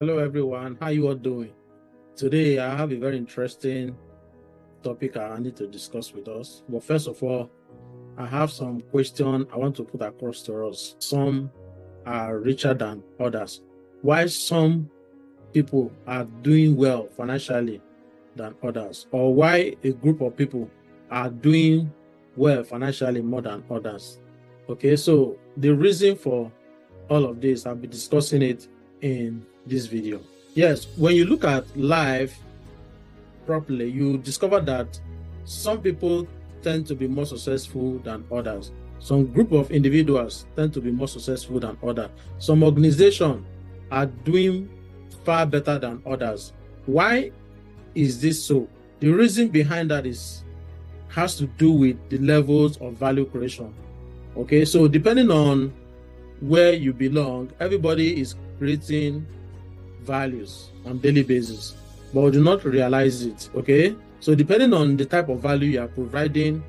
Hello everyone, how you all doing? Today I have a very interesting topic I need to discuss with us. But first of all, I have some questions I want to put across to us. Some are richer than others. Why some people are doing well financially than others? Or why a group of people are doing well financially more than others? Okay, so the reason for all of this, I'll be discussing it in this video. Yes, when you look at life properly, you discover that some people tend to be more successful than others. Some group of individuals tend to be more successful than others. Some organizations are doing far better than others. Why is this so? The reason behind that has to do with the levels of value creation. Okay, so depending on where you belong, everybody is creating values on daily basis, but do not realize it. Okay, so depending on the type of value you are providing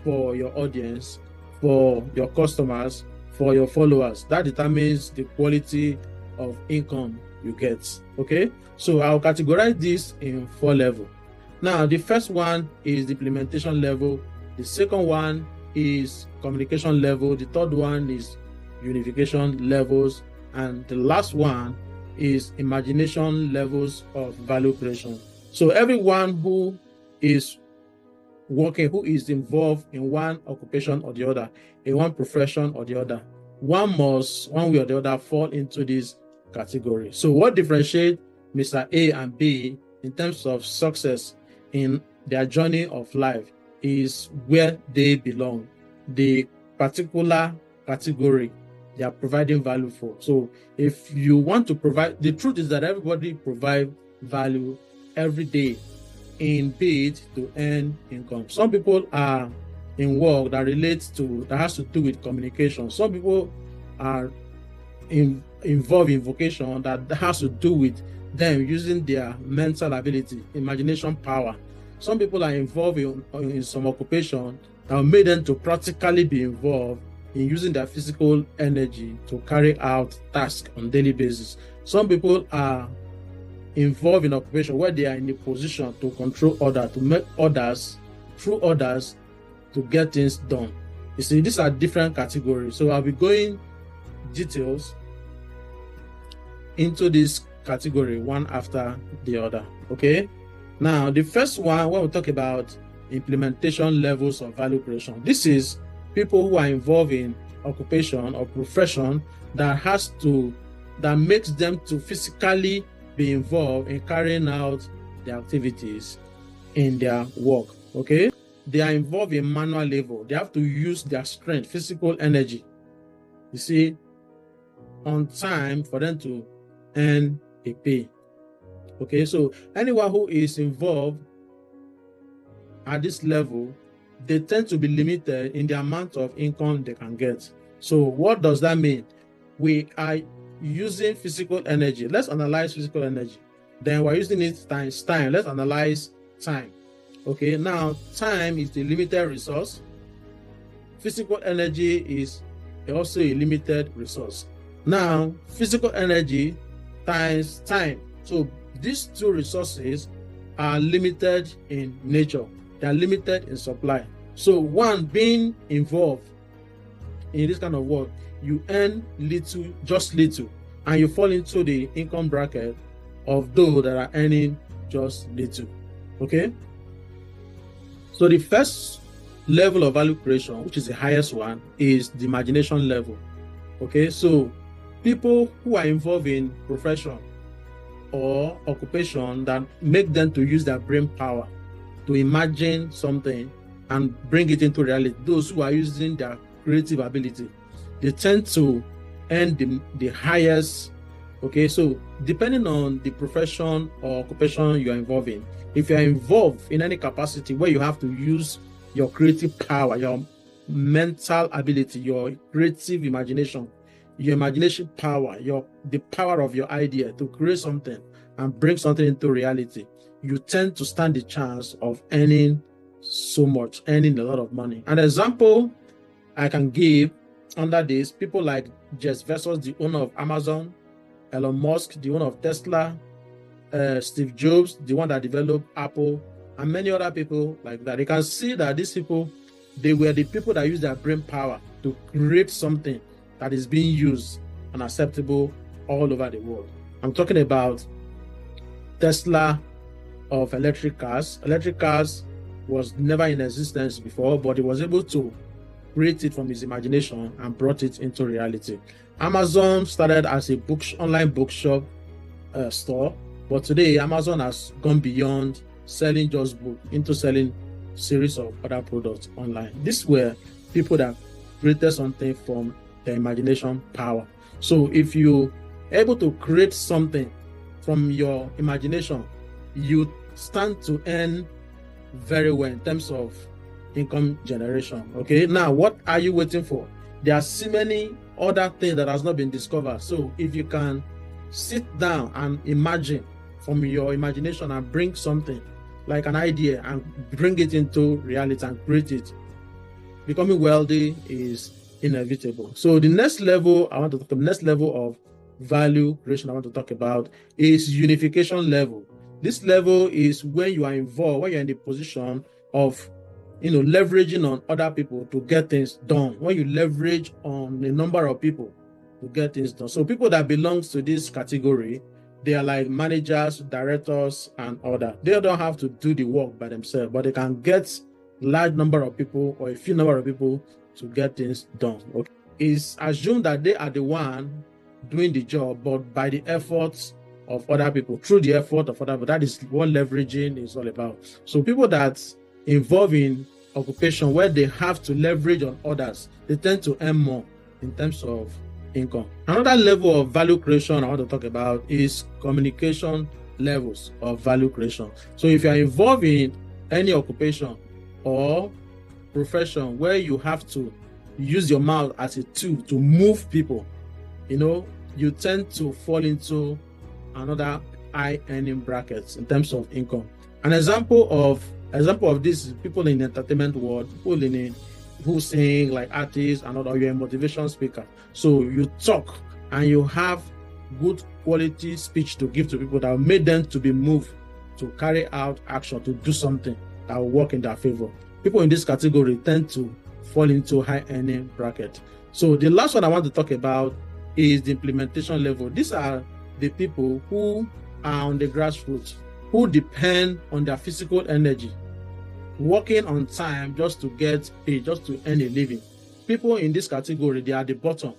for your audience, for your customers, for your followers, that determines the quality of income you get. Okay, so I'll categorize this in 4 levels. Now, the first one is the implementation level, the second one is communication level, the third one is unification levels, and the last one is imagination levels of value creation. So everyone who is working, who is involved in one occupation or the other, in one profession or the other, one must, one way or the other, fall into this category. So what differentiates Mr. A and B in terms of success in their journey of life is where they belong, the particular category they are providing value for. So if you want to provide, the truth is that everybody provides value every day in bid to earn income. Some people are in work that has to do with communication. Some people are involved in vocation that has to do with them using their mental ability, imagination power. Some people are involved in some occupation that made them to practically be involved in using their physical energy to carry out tasks on daily basis. Some people are involved in occupation where they are in a position to control others, to make others, through others, to get things done. You see, these are different categories. So I'll be going details into this category one after the other. Okay. Now, the first one, when we talk about implementation levels of value creation, this is people who are involved in occupation or profession that makes them to physically be involved in carrying out the activities in their work. Okay, they are involved in manual labor. They have to use their strength, physical energy, you see, on time for them to earn a pay. Okay, so anyone who is involved at this level, they tend to be limited in the amount of income they can get. So what does that mean? We are using physical energy. Let's analyze physical energy. Then we're using it times time. Let's analyze time. Okay, now time is the limited resource. Physical energy is also a limited resource. Now, physical energy times time. So these two resources are limited in nature. They are limited in supply. So one, being involved in this kind of work, you earn little, just little, and you fall into the income bracket of those that are earning just little. Okay? So the first level of value creation, which is the highest one, is the imagination level. Okay? So people who are involved in profession or occupation that make them to use their brain power to imagine something and bring it into reality, those who are using their creative ability, they tend to earn the highest. Okay, so depending on the profession or occupation you are involved in, if you are involved in any capacity where you have to use your creative power, your mental ability, your creative imagination, your imagination power, the power of your idea to create something and bring something into reality, you tend to stand the chance of earning so much, earning a lot of money. An example I can give under this, people like Jeff Bezos, the owner of Amazon, Elon Musk, the owner of Tesla, Steve Jobs, the one that developed Apple, and many other people like that. You can see that these people, they were the people that used their brain power to create something that is being used and acceptable all over the world. I'm talking about Tesla of electric cars. Electric cars was never in existence before, but he was able to create it from his imagination and brought it into reality. Amazon started as a online bookshop store, but today Amazon has gone beyond selling just books into selling series of other products online. These were people that created something from their imagination power. So if you're able to create something from your imagination, you stand to earn very well in terms of income generation. Okay, now what are you waiting for? There are so many other things that has not been discovered. So if you can sit down and imagine from your imagination and bring something like an idea and bring it into reality and create it, becoming wealthy is inevitable. So the next level I want to talk about, the next level of value creation I want to talk about is unification level. This level is when you are involved, when you're in the position of leveraging on other people to get things done. When you leverage on a number of people to get things done. So people that belong to this category, they are like managers, directors, and other. They don't have to do the work by themselves, but they can get large number of people or a few number of people to get things done. Okay. It's assumed that they are the one doing the job, but by the efforts of other people, through the effort of other people. That is what leveraging is all about. So people that involve in occupation where they have to leverage on others, they tend to earn more in terms of income. Another level of value creation I want to talk about is communication levels of value creation. So if you are involved in any occupation or profession where you have to use your mouth as a tool to move people, you tend to fall into another high earning brackets in terms of income. An example of this is people in the entertainment world, people who sing like artists and other. You're a motivation speaker, so you talk and you have good quality speech to give to people that will make them to be moved to carry out action, to do something that will work in their favor. People in this category tend to fall into high earning bracket. So the last one I want to talk about is the implementation level. These are the people who are on the grassroots, who depend on their physical energy, working on time just to get paid, just to earn a living. People in this category, they are the bottom.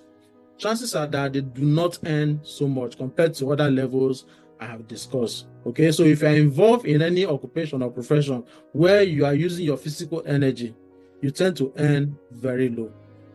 Chances are that they do not earn so much compared to other levels I have discussed. Okay, so if you are involved in any occupation or profession where you are using your physical energy, you tend to earn very low.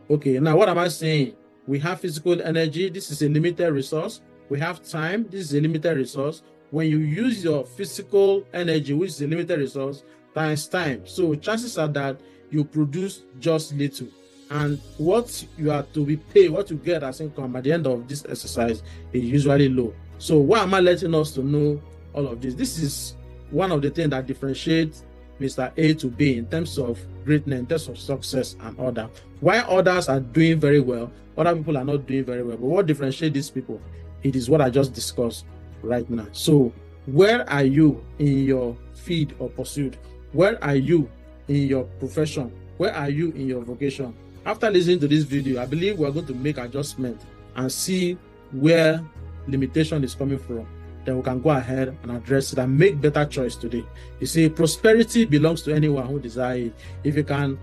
Okay, now what am I saying? We have physical energy. This is a limited resource. We have time. This is a limited resource. When you use your physical energy, which is a limited resource, times time, so chances are that you produce just little, and what you are to be paid, what you get as income at the end of this exercise is usually low. So why am I letting us to know all of this? This is one of the things that differentiates Mr. A to B in terms of greatness, in terms of success and order. Why others are doing very well, other people are not doing very well. But what differentiates these people? It is what I just discussed right now. So where are you in your field or pursuit? Where are you in your profession? Where are you in your vocation? After listening to this video, I believe we're going to make adjustment and see where limitation is coming from. Then we can go ahead and address it and make better choice today. You see, prosperity belongs to anyone who desires it. If you can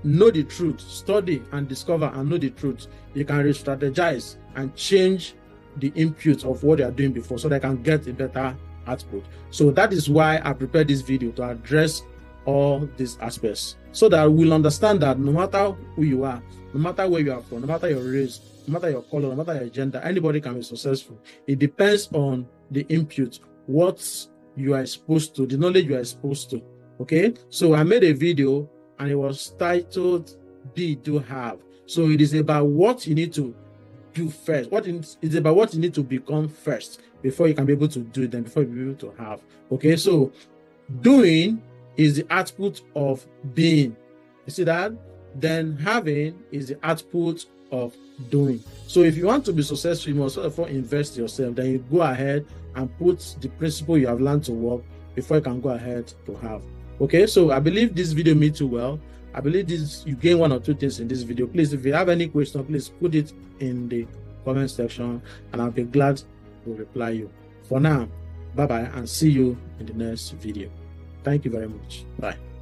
know the truth, study and discover and know the truth, you can re-strategize and change the input of what they are doing before so they can get a better output. So that is why I prepared this video, to address all these aspects so that we'll understand that no matter who you are, no matter where you are from, no matter your race, no matter your color, no matter your gender, anybody can be successful. It depends on the input, what you are exposed to, the knowledge you are exposed to. Okay, so I made a video and it was titled Be Do Have. So it is about what you need to do first. It's about what you need to become first before you can be able to do it, then before you be able to have. Okay, so doing is the output of being. You see that? Then having is the output of doing. So if you want to be successful, you must first invest yourself. Then you go ahead and put the principle you have learned to work before you can go ahead to have. Okay, so I believe this video made you well. I believe you gain one or two things in this video. Please, if you have any question, please put it in the comment section and I'll be glad to reply you. For now, bye bye and see you in the next video. Thank you very much. Bye.